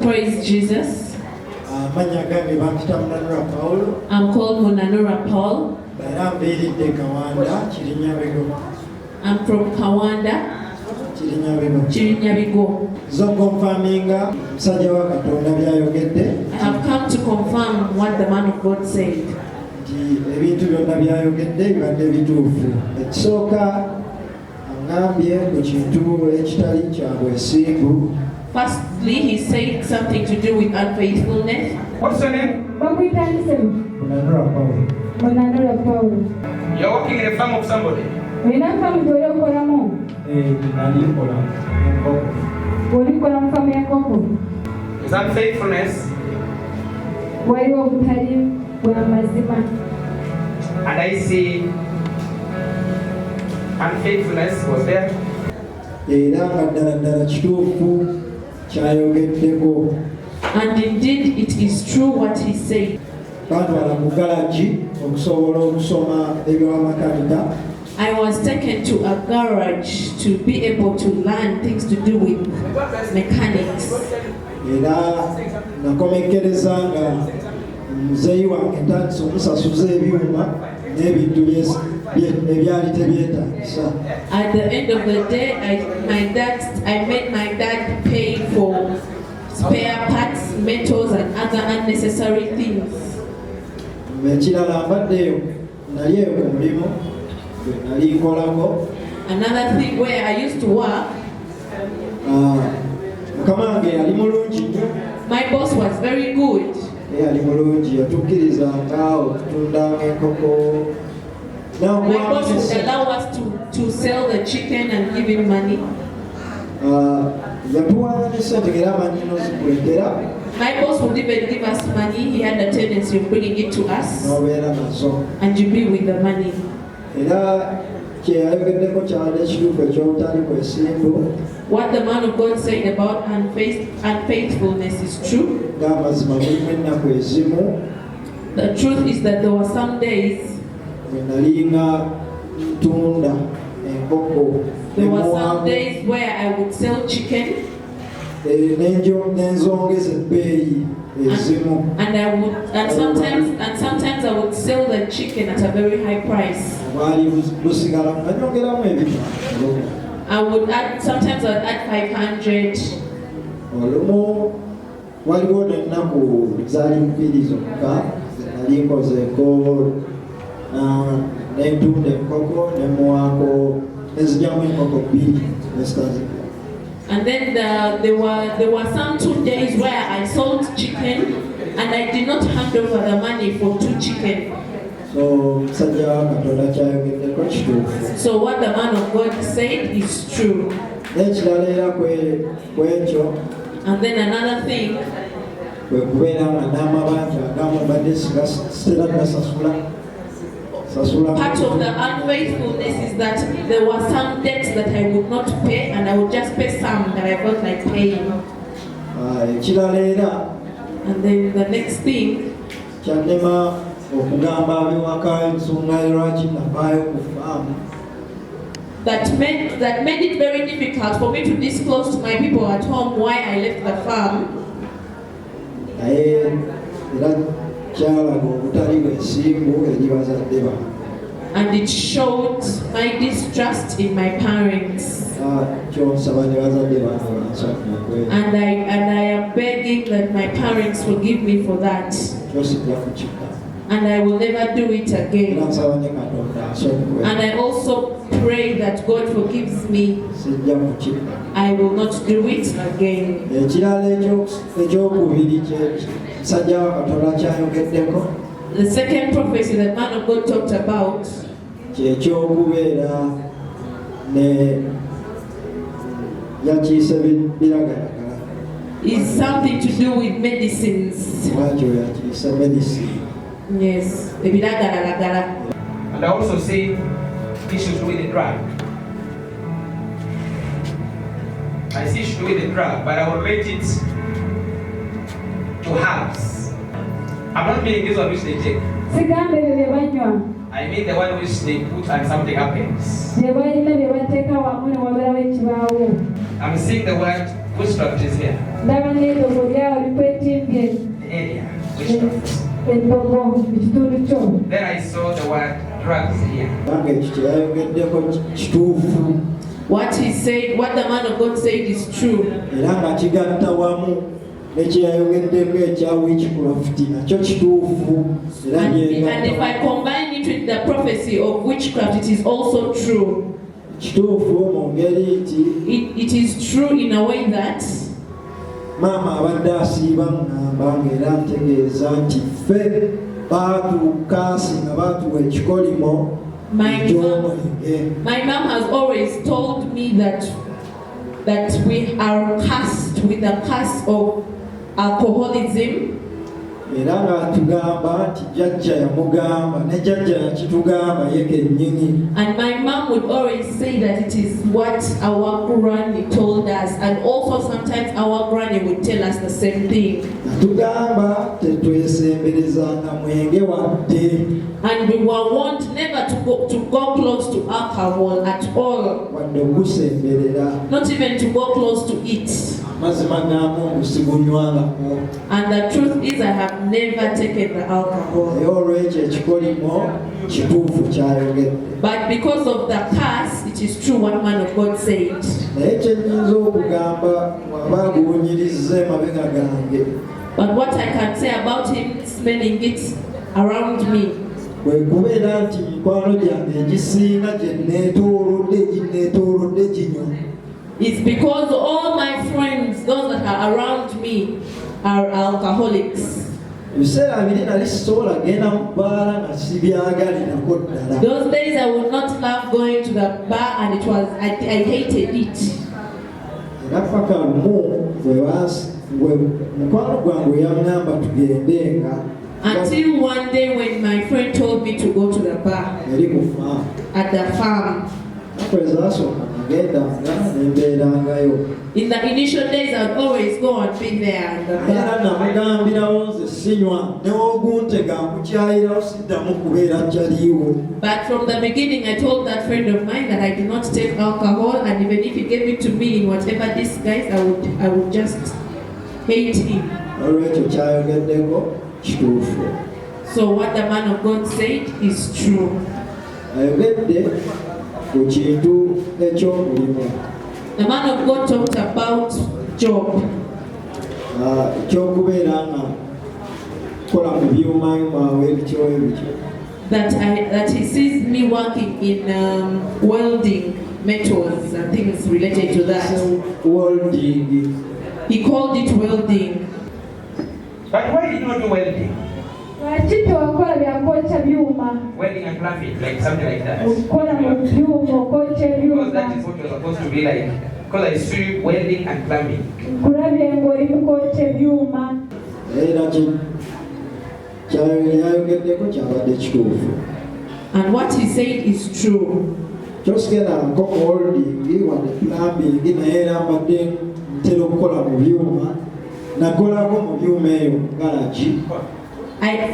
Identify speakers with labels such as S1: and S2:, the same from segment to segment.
S1: Praise Jesus. I'm called Munanura Paul. I'm from Kawanda, Chirinyabigo. I have come to confirm what the man of God said. Firstly, he said something to do with unfaithfulness.
S2: What's your name?
S3: Munanura Paul.
S2: You're working in a farm of somebody. Is unfaithfulness? And I see unfaithfulness was there.
S1: And indeed, it is true what he said. I was taken to a garage to be able to learn things to do with mechanics. At the end of the day, I made my dad pay for spare parts, metals, and other unnecessary things. Another thing where I used to work, my boss was very good. My boss would allow us to sell the chicken and give him money. My boss would even give us money. He had a tendency of bringing it to us, and you be with the money. What the man of God said about unfaithfulness is true. The truth is that there were some days, where I would sell chicken, and sometimes I would sell the chicken at a very high price. Sometimes I would add 500. And then there were some 2 days where I sold chicken and I did not hand over the money for 2 chicken. So what the man of God said is true. And then another thing, part of the unfaithfulness is that there were some debts that I would not pay, and I would just pay some that I felt like paying. And then the next thing, that made it very difficult for me to disclose to my people at home why I left the farm. And it showed my distrust in my parents. And I am begging that my parents forgive me for that. And I will never do it again. And I also pray that God forgives me. I will not do it again. The second prophecy that man of God talked about is something to do with medicines. Yes.
S2: And I also see issues with the drug. I see issues with the drug, but I will rate it to halves. I'm not meaning this one which they take. I mean the one which they put and something happens. I'm seeing the word witchcraft is here. The area, witchcraft. Then I saw the word drugs here.
S1: What he said, what the man of God said is true. And if I combine it with the prophecy of witchcraft, it is also true. It is true in a way that
S4: Mama abadde asiiba ngamba ng'era ntegeeza nti ffe baatukaasi nga baatuwa ekikolimo eky'omwenge.
S1: My mom has always told me that we are cursed with the curse of alcoholism.
S4: Era ng'atugamba nti jjajja yamugamba ne jjajja yakitugamba ye kennyini.
S1: And my mom would always say that it is what our granny told us, and also sometimes our granny would tell us the same thing.
S4: Atugamba tetwesemberezanga mwenge wadde.
S1: And we were warned never to go close to alcohol at all.
S4: Wadde okusemberera.
S1: Not even to go close to it.
S4: Mazima ga Mungu sigunywangako.
S1: And the truth is I have never taken the alcohol.
S4: Olwekyo ekikolimo kituufu kyayogedde.
S1: But because of the curse, it is true what man of God said.
S4: Naye kyennyinza okugamba bw'aba guwunyirizza emabega gange.
S1: But what I can say about him smelling it around me,
S4: bwe kubeera nti mikwano gyange egisinga gye neetoolodde ginywa.
S1: it's because all my friends, those that are around me, are alcoholics.
S4: Ebiseera biri nali sisobola genda mu bbaala nga sibyagalirako ddala.
S1: Those days I would not love going to the bar, and I hated it.
S4: Era paka lumu mukwano gwange yaŋŋamba tugende nga
S1: Until one day when my friend told me to go to the bar
S4: eri mu faamu.
S1: at the farm.
S4: Nakwezasooka nagendanga nembeerangayo.
S1: In the initial days, I would always go and be there at the
S4: Era
S1: bar.
S4: namugambirawo nze sinywa newoguntega nkukyayirawo siddamu kubeera kyaliiwo.
S1: But from the beginning, I told that friend of mine that I do not take alcohol, and even if he gave it to me in whatever disguise, I would just hate him.
S4: Olwekyo kyayogeddeko kituufu.
S1: So what the man of God said is true.
S4: Ayogedde ku kintu ekyomulimu.
S1: The man of God talked about Job.
S4: Ekyokubeera nga kola mu byumayuma ebityo ebityo.
S1: That he sees me working in welding metals and things related to that.
S4: Welding.
S1: He called it welding.
S2: But why did you not do welding?
S3: Lwaki tewakola bya kwokya byuma?
S2: Welding and plumbing, like something like that.
S3: Okukola mu byuma, okwokya
S2: Because that
S3: byuma.
S2: is what you're supposed to be like. Because I see welding and plumbing.
S3: Nkulabye ng'oli mu kwokya byuma.
S4: Era kyayogeddeko kyabadde kituufu.
S1: And what he said is true.
S4: Kyosigenda nko welding wadde plumbing naye era mbadde ntera okukola mu byuma. Nakolako mu byuma eyo galagi.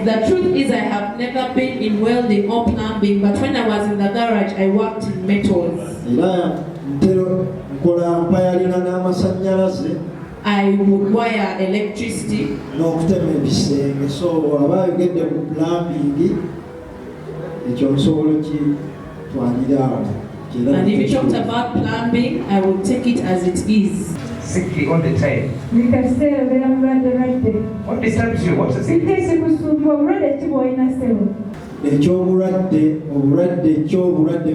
S1: The truth is I have never been in welding or plumbing, but when I was in the garage, I worked in metals.
S4: Era ntera nkola mpayalinga n'amasannyalaze.
S1: I would wire electricity.
S4: N'okutema ebisenge. So aba ayogedde ku plumbing ekyo nsobola kitwaliraawo.
S1: And if you talked about plumbing, I would take it as it is.
S2: Sickly all the time.
S3: Buli kaseera obeera mulwadde.
S2: What disturbs you? What is it?
S3: Siteesi kusumbwa obulwadde ki bw'olina ssebo?
S4: Ekyobulwadde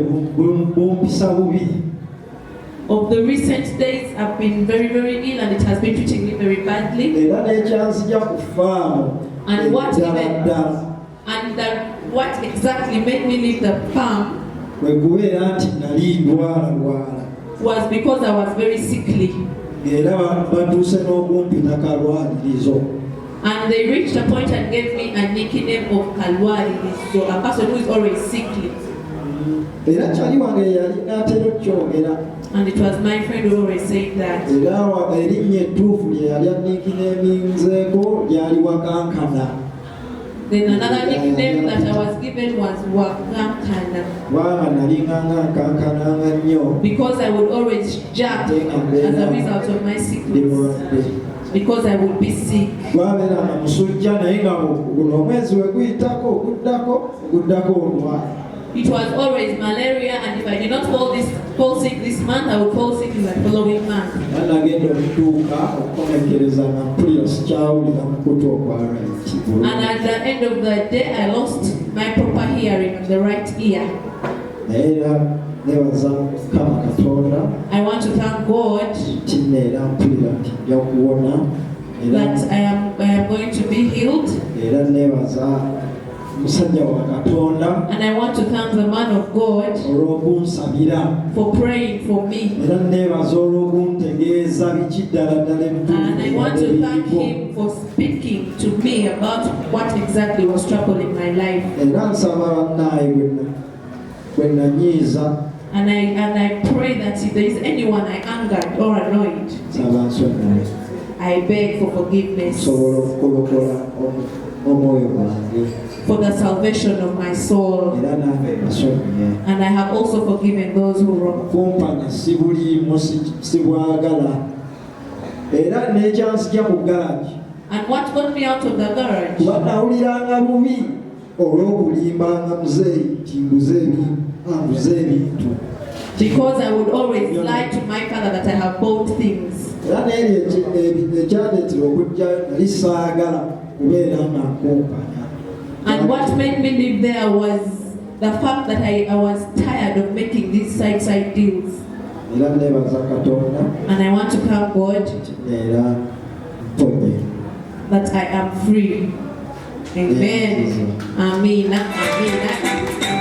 S4: bumpisa bubi.
S1: Of the recent days, I've been very, very ill, and it has been treating me very badly.
S4: Era n'ekyanzija ku faamu
S1: And what
S4: ddala
S1: what exactly made me leave the farm
S4: kwe kubeera nti nali ndwala
S1: was because I was very sickly.
S4: era batuuse n'okumpita kalwalirizo.
S1: And they reached a point and gave me a nickname of Kalwari, so a person who is always sickly.
S4: Era kyali wange yali n'atera okyogera.
S1: And it was my friend who always said that.
S4: Era erinnya ettuufu lye yali anniikineeminzeeko lyali Wakankana.
S1: Then another nickname that I was given was Wakankana,
S4: kubanga nalinganga nkankananga nnyo
S1: because I would always jump as a result of my
S4: ndi
S1: sickness,
S4: mulwadde.
S1: because I would be sick.
S4: Gwabeeranga musujja naye nga guno omwezi we guyitako guddako olwala.
S1: It was always malaria, and if I did not fall sick this month, I would fall sick in the following month.
S4: Nagenda omutuuka okukomekereza nga mpulira sikyawulira mukutu okwala ekigulu.
S1: And at the end of the day, I lost my proper hearing on the right ear.
S4: Naye era neebaza Mukama Katonda
S1: I want to thank God
S4: nti neera mpulira nti nja kuwona
S1: that I am going to be healed.
S4: era neebaza musajja wa Katonda
S1: And I want to thank the man of God
S4: olw'okunsabira
S1: for praying for me.
S4: era neebaza olw'okuntegeeza biki ddala ddala
S1: And I want to thank
S4: ebituufu
S1: him for speaking to me about what exactly was troubling my life.
S4: era nsaba bannaaye bwe nanyiiza
S1: And I pray that if there is anyone I angered or annoyed,
S4: nsaba nsonyiwe
S1: I beg for forgiveness
S4: nsobola okukolokola omwoyo gwange
S1: for the salvation of my soul.
S4: era nange nasonyiye
S1: And I have also forgiven those who wronged.
S4: kumpanya si buliimu si bwagala era n'ekyanzija ku galagi
S1: And what got me out of the garage?
S4: kuba nawuliranga bubi olw'okulimbanga muzeeyi nti nguze ebintu
S1: Because I would always lie to my father that I have bought things.
S4: era n'eryo ekyandeetera okujja nali saagala kubeera nga nkumpanya.
S1: And what made me live there was the fact that I was tired of making these side deals.
S4: Era neebaza Katonda
S1: And I want to thank God
S4: era mponye.
S1: that I am free. Amen. Amen. Amen.